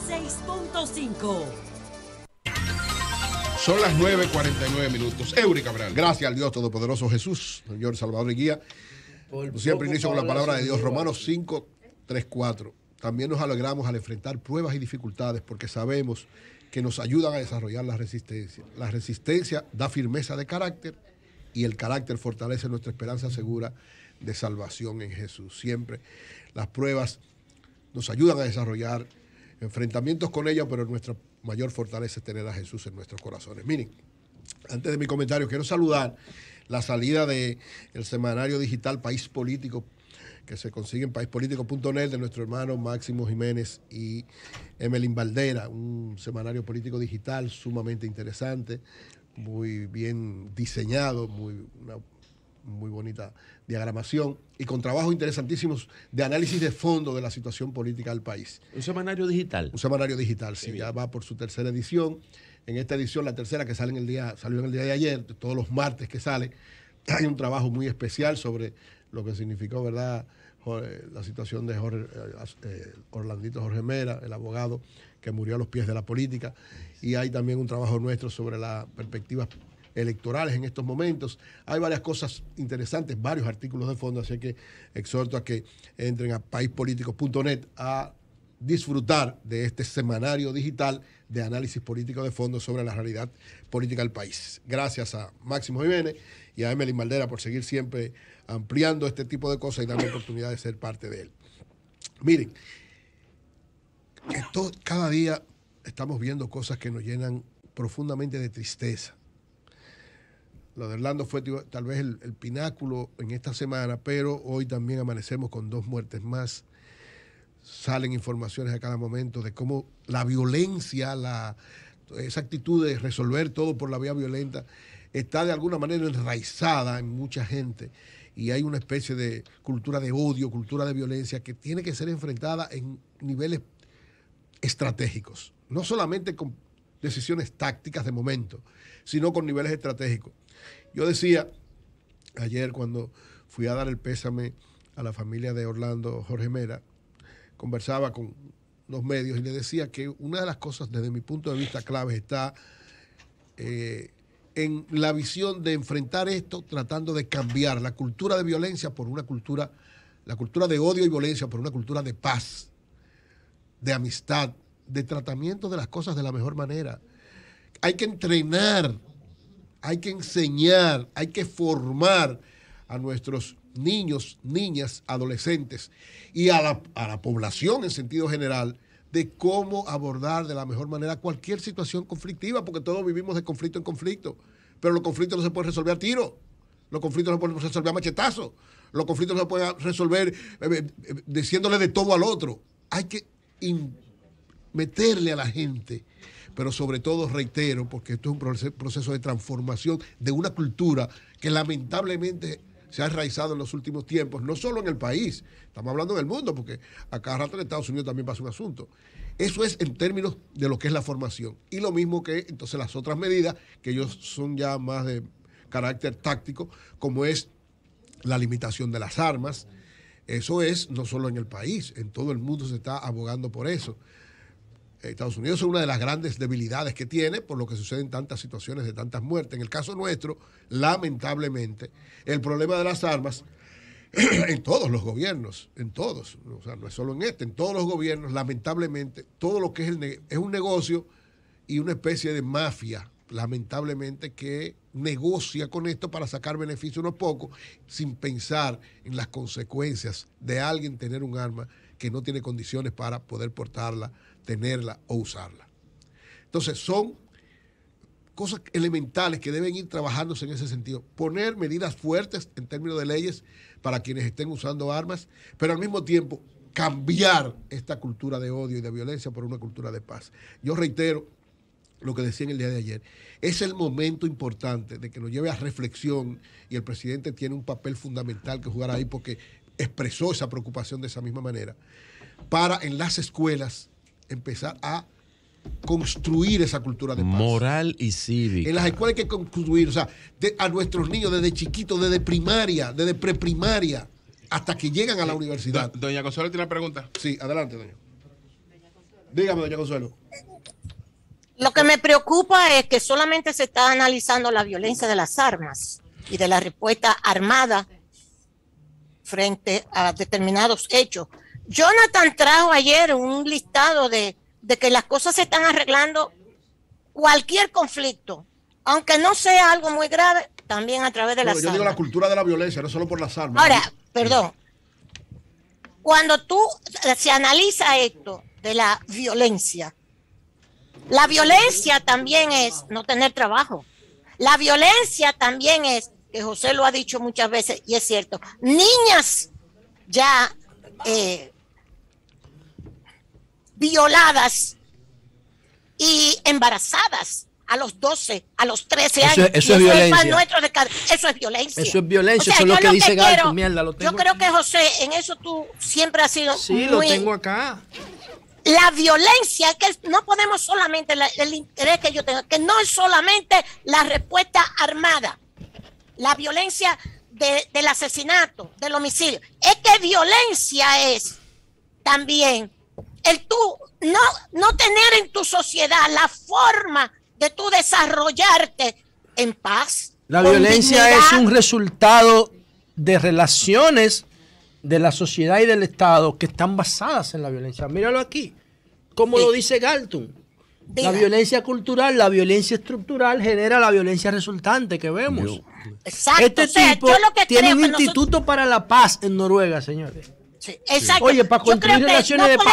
96.5. Son las 9:49. Eury Cabral. Gracias al Dios Todopoderoso Jesús, Señor Salvador y Guía. Siempre inicio con la palabra de Dios, Romanos 5:3-4. También nos alegramos al enfrentar pruebas y dificultades porque sabemos que nos ayudan a desarrollar la resistencia. La resistencia da firmeza de carácter y el carácter fortalece nuestra esperanza segura de salvación en Jesús. Siempre las pruebas nos ayudan a desarrollar enfrentamientos con ellas, pero nuestra mayor fortaleza es tener a Jesús en nuestros corazones. Miren, antes de mi comentario, quiero saludar la salida del semanario digital País Político, que se consigue en paíspolítico.net, de nuestro hermano Máximo Jiménez y Emelín Valdera, un semanario político digital sumamente interesante, muy bien diseñado, una muy bonita diagramación y con trabajos interesantísimos de análisis de fondo de la situación política del país. ¿Un semanario digital? Un semanario digital, sí, ya va por su tercera edición. En esta edición, la tercera que salió en el día de ayer, todos los martes que sale, hay un trabajo muy especial sobre lo que significó, ¿verdad?, la situación de Orlandito Jorge Mera, el abogado que murió a los pies de la política, y hay también un trabajo nuestro sobre las perspectivas electorales en estos momentos. Hay varias cosas interesantes, varios artículos de fondo, así que exhorto a que entren a paíspolítico.net a disfrutar de este semanario digital de análisis político de fondo sobre la realidad política del país. Gracias a Máximo Jiménez y a Emelín Valdera por seguir siempre ampliando este tipo de cosas y darme oportunidad de ser parte de él. Miren, cada día estamos viendo cosas que nos llenan profundamente de tristeza. Lo de Orlando fue tal vez el pináculo en esta semana, pero hoy también amanecemos con 2 muertes más. Salen informaciones a cada momento de cómo la violencia, esa actitud de resolver todo por la vía violenta, está de alguna manera enraizada en mucha gente. Y hay una especie de cultura de odio, cultura de violencia que tiene que ser enfrentada en niveles estratégicos. No solamente con decisiones tácticas de momento, sino con niveles estratégicos. Yo decía ayer cuando fui a dar el pésame a la familia de Orlando Jorge Mera, conversaba con los medios y le decía que una de las cosas desde mi punto de vista clave está en la visión de enfrentar esto tratando de cambiar la cultura de violencia por la cultura de odio y violencia por una cultura de paz, de amistad, de tratamiento de las cosas de la mejor manera. Hay que entrenar, hay que enseñar, hay que formar a nuestros niños, niñas, adolescentes y a la población en sentido general de cómo abordar de la mejor manera cualquier situación conflictiva, porque todos vivimos de conflicto en conflicto, pero los conflictos no se pueden resolver a tiro, los conflictos no se pueden resolver a machetazo, los conflictos no se pueden resolver diciéndole de todo al otro. Hay que meterle a la gente, pero sobre todo, reitero, porque esto es un proceso de transformación de una cultura que lamentablemente se ha enraizado en los últimos tiempos, no solo en el país, estamos hablando del mundo, porque a cada rato en Estados Unidos también pasa un asunto. Eso es en términos de lo que es la formación. Y lo mismo que entonces las otras medidas, que ellos son ya más de carácter táctico, como es la limitación de las armas. Eso es no solo en el país, en todo el mundo se está abogando por eso. Estados Unidos es una de las grandes debilidades que tiene por lo que suceden tantas situaciones de tantas muertes. En el caso nuestro, lamentablemente, el problema de las armas en todos los gobiernos, en todos, o sea, no es solo en todos los gobiernos, lamentablemente, todo lo que es un negocio y una especie de mafia, lamentablemente, que negocia con esto para sacar beneficio unos pocos, sin pensar en las consecuencias de alguien tener un arma que no tiene condiciones para poder portarla, tenerla o usarla. Entonces son cosas elementales que deben ir trabajándose en ese sentido. Poner medidas fuertes en términos de leyes para quienes estén usando armas, pero al mismo tiempo cambiar esta cultura de odio y de violencia por una cultura de paz. Yo reitero lo que decía en el día de ayer. Es el momento importante de que nos lleve a reflexión y el presidente tiene un papel fundamental que jugar ahí porque expresó esa preocupación de esa misma manera, para en las escuelas empezar a construir esa cultura de paz. Moral y cívica. En las escuelas hay que construir, o sea, a nuestros niños desde chiquitos, desde primaria, desde preprimaria, hasta que llegan a la universidad. Doña Consuelo tiene una pregunta. Sí, adelante, doña. Dígame, doña Consuelo. Lo que me preocupa es que solamente se está analizando la violencia de las armas y de la respuesta armada frente a determinados hechos. Jonathan trajo ayer un listado de que las cosas se están arreglando, cualquier conflicto, aunque no sea algo muy grave, también a través de las armas. Yo digo la cultura de la violencia, no solo por las armas. Ahora, perdón, cuando se analiza esto de la violencia también es no tener trabajo. La violencia también es, que José lo ha dicho muchas veces, y es cierto, niñas ya violadas y embarazadas a los 12, a los 13 años. Eso es violencia. Eso es violencia. Eso es violencia, O sea, eso es lo que dice Galton. Mierda, lo tengo. Yo creo que, José, en eso tú siempre has sido sí, lo tengo acá. La violencia, que no podemos solamente, el interés que yo tengo, que no es solamente la respuesta armada, la violencia del asesinato, del homicidio, es que violencia es también el tú no tener en tu sociedad la forma de tú desarrollarte en paz. La violencia es un resultado de relaciones de la sociedad y del Estado que están basadas en la violencia. Míralo aquí, como lo dice Galton. La violencia cultural, la violencia estructural genera la violencia resultante que vemos. Exacto. Este tipo tiene un instituto para la paz en Noruega, señores. Sí, exacto. Oye, para construir relaciones de paz.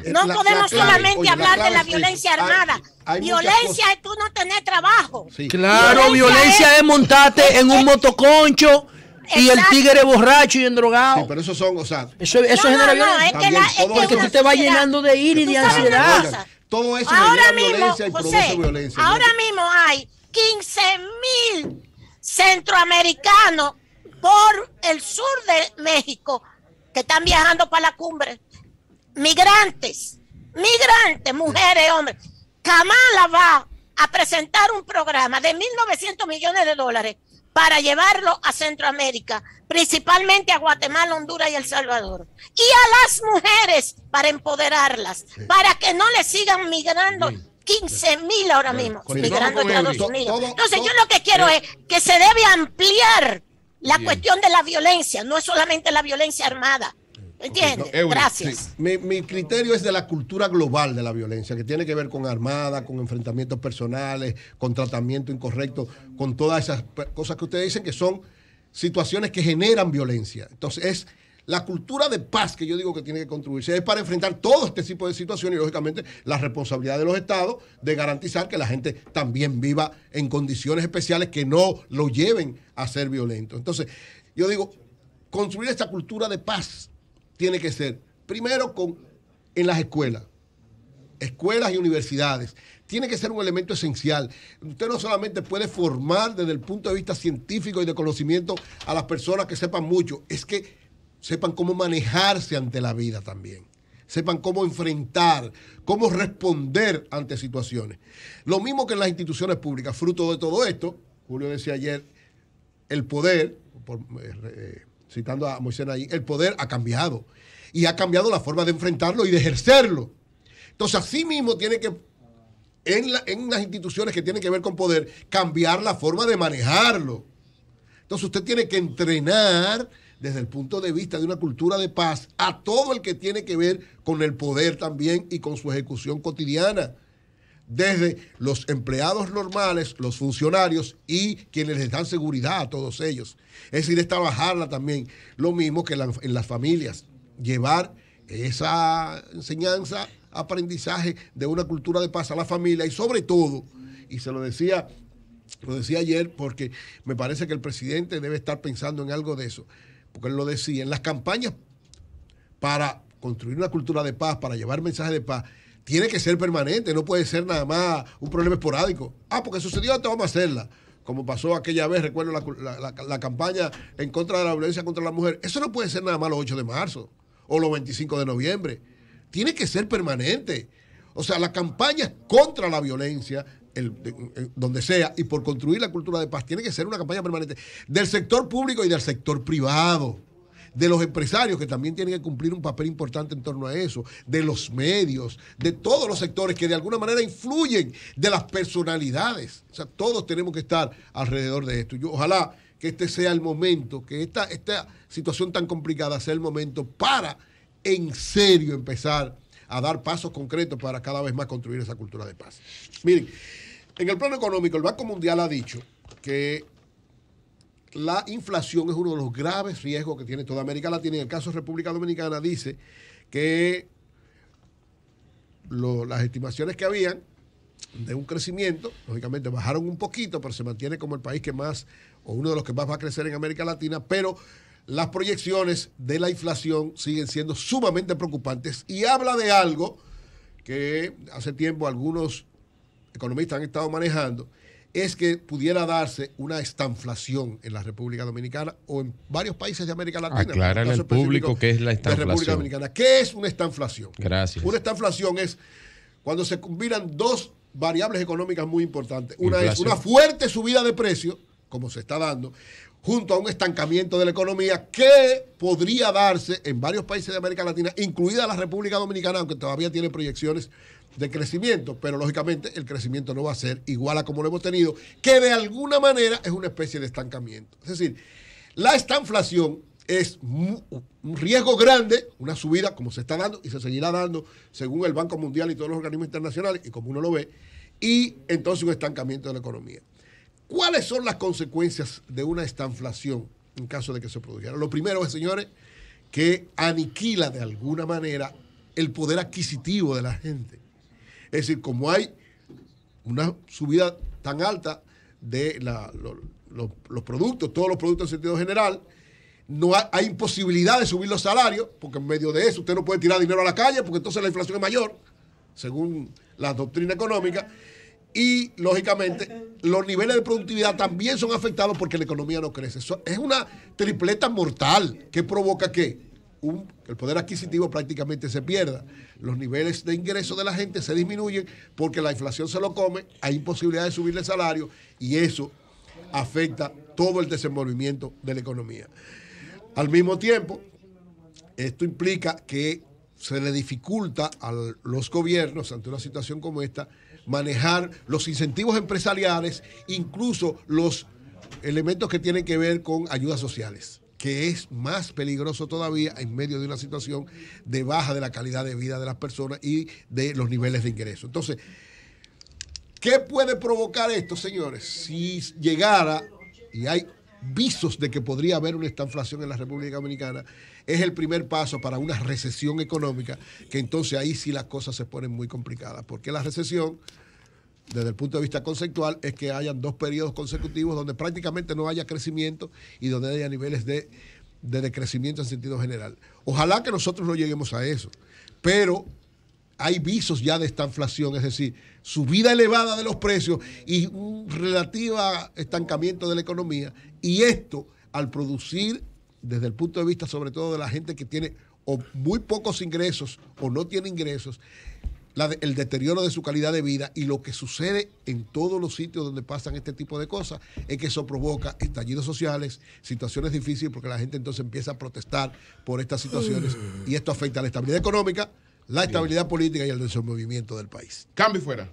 No podemos solamente hablar de la violencia armada. Violencia es tú no tener trabajo. Sí. Claro, violencia es montarte en un motoconcho y el tigre borracho y endrogado. Sí, pero eso son, o sea, eso genera violencia. Es que tú te vas llenando de ira y de ansiedad. Todo eso genera violencia y produce violencia. Ahora mismo hay 15,000 centroamericanos por el sur de México que están viajando para la cumbre. Migrantes, mujeres, hombres. Kamala va a presentar un programa de 1.900 millones de dólares para llevarlo a Centroamérica, principalmente a Guatemala, Honduras y El Salvador. Y a las mujeres para empoderarlas, para que no le sigan migrando 15,000 ahora mismo, migrando a Estados Unidos. Entonces yo lo que quiero es que se debe ampliar la cuestión de la violencia, no es solamente la violencia armada. ¿Entiendes? Gracias. Sí. Mi criterio es de la cultura global de la violencia, que tiene que ver con armada, con enfrentamientos personales, con tratamiento incorrecto, con todas esas cosas que ustedes dicen que son situaciones que generan violencia. Entonces es la cultura de paz que yo digo que tiene que construirse, es para enfrentar todo este tipo de situaciones y lógicamente la responsabilidad de los estados de garantizar que la gente también viva en condiciones especiales que no lo lleven a ser violento. Entonces yo digo, construir esta cultura de paz tiene que ser, primero, en las escuelas y universidades. Tiene que ser un elemento esencial. Usted no solamente puede formar desde el punto de vista científico y de conocimiento a las personas que sepan mucho, es que sepan cómo manejarse ante la vida también. Sepan cómo enfrentar, cómo responder ante situaciones. Lo mismo que en las instituciones públicas, fruto de todo esto, Julio decía ayer, el poder, citando a Moisés Naín, el poder ha cambiado. Y ha cambiado la forma de enfrentarlo y de ejercerlo. Entonces, así mismo tiene que, en las instituciones que tienen que ver con poder, cambiar la forma de manejarlo. Entonces, usted tiene que entrenar desde el punto de vista de una cultura de paz a todo el que tiene que ver con el poder también y con su ejecución cotidiana. Desde los empleados normales, los funcionarios y quienes les dan seguridad a todos ellos. Es decir, es trabajarla también. Lo mismo que en las familias. Llevar esa enseñanza, aprendizaje de una cultura de paz a la familia y sobre todo, y se lo decía ayer porque me parece que el presidente debe estar pensando en algo de eso, porque él lo decía, en las campañas para construir una cultura de paz, para llevar mensajes de paz, tiene que ser permanente, no puede ser nada más un problema esporádico. Porque sucedió, entonces vamos a hacerla. Como pasó aquella vez, recuerdo la campaña en contra de la violencia contra la mujer. Eso no puede ser nada más los 8 de marzo o los 25 de noviembre. Tiene que ser permanente. O sea, la campaña contra la violencia, donde sea, y por construir la cultura de paz, tiene que ser una campaña permanente del sector público y del sector privado. de los empresarios que también tienen que cumplir un papel importante en torno a eso, de los medios, de todos los sectores que de alguna manera influyen, de las personalidades. O sea, todos tenemos que estar alrededor de esto. Ojalá que este sea el momento, que esta situación tan complicada sea el momento para en serio empezar a dar pasos concretos para cada vez más construir esa cultura de paz. Miren, en el plano económico, el Banco Mundial ha dicho que la inflación es uno de los graves riesgos que tiene toda América Latina. En el caso de República Dominicana dice que las estimaciones que habían de un crecimiento, lógicamente bajaron un poquito, pero se mantiene como el país que más, o uno de los que más va a crecer en América Latina, pero las proyecciones de la inflación siguen siendo sumamente preocupantes y habla de algo que hace tiempo algunos economistas han estado manejando, es que pudiera darse una estanflación en la República Dominicana o en varios países de América Latina. Aclárale al público qué es la estanflación. República Dominicana. ¿Qué es una estanflación? Gracias. Una estanflación es cuando se combinan dos variables económicas muy importantes. Una inflación. Es una fuerte subida de precios, como se está dando, junto a un estancamiento de la economía que podría darse en varios países de América Latina, incluida la República Dominicana, aunque todavía tiene proyecciones de crecimiento, pero lógicamente el crecimiento no va a ser igual a como lo hemos tenido, que de alguna manera es una especie de estancamiento. Es decir, la estanflación es un riesgo grande, una subida como se está dando y se seguirá dando según el Banco Mundial y todos los organismos internacionales y como uno lo ve, y entonces un estancamiento de la economía. ¿Cuáles son las consecuencias de una estanflación en caso de que se produjera? Lo primero es, señores, que aniquila de alguna manera el poder adquisitivo de la gente. Es decir, como hay una subida tan alta de los productos, todos los productos en sentido general, no hay imposibilidad de subir los salarios, porque en medio de eso usted no puede tirar dinero a la calle, porque entonces la inflación es mayor, según la doctrina económica. Y, lógicamente, los niveles de productividad también son afectados porque la economía no crece. Eso es una tripleta mortal que provoca que el poder adquisitivo prácticamente se pierda. Los niveles de ingreso de la gente se disminuyen porque la inflación se lo come, hay imposibilidad de subirle el salario y eso afecta todo el desenvolvimiento de la economía. Al mismo tiempo, esto implica que se le dificulta a los gobiernos ante una situación como esta manejar los incentivos empresariales, incluso los elementos que tienen que ver con ayudas sociales, que es más peligroso todavía en medio de una situación de baja de la calidad de vida de las personas y de los niveles de ingreso. Entonces, ¿qué puede provocar esto, señores? Si llegara, y hay visos de que podría haber una estanflación en la República Dominicana, es el primer paso para una recesión económica, que entonces ahí sí las cosas se ponen muy complicadas, porque la recesión, desde el punto de vista conceptual, es que hayan 2 periodos consecutivos donde prácticamente no haya crecimiento y donde haya niveles de decrecimiento en sentido general. Ojalá que nosotros no lleguemos a eso, pero hay visos ya de estanflación, es decir, subida elevada de los precios y un relativo estancamiento de la economía, y esto al producir, desde el punto de vista sobre todo de la gente que tiene o muy pocos ingresos o no tiene ingresos, el deterioro de su calidad de vida, y lo que sucede en todos los sitios donde pasan este tipo de cosas es que eso provoca estallidos sociales, situaciones difíciles, porque la gente entonces empieza a protestar por estas situaciones y esto afecta a la estabilidad económica, la estabilidad política y el desenvolvimiento del país. Cambio fuera.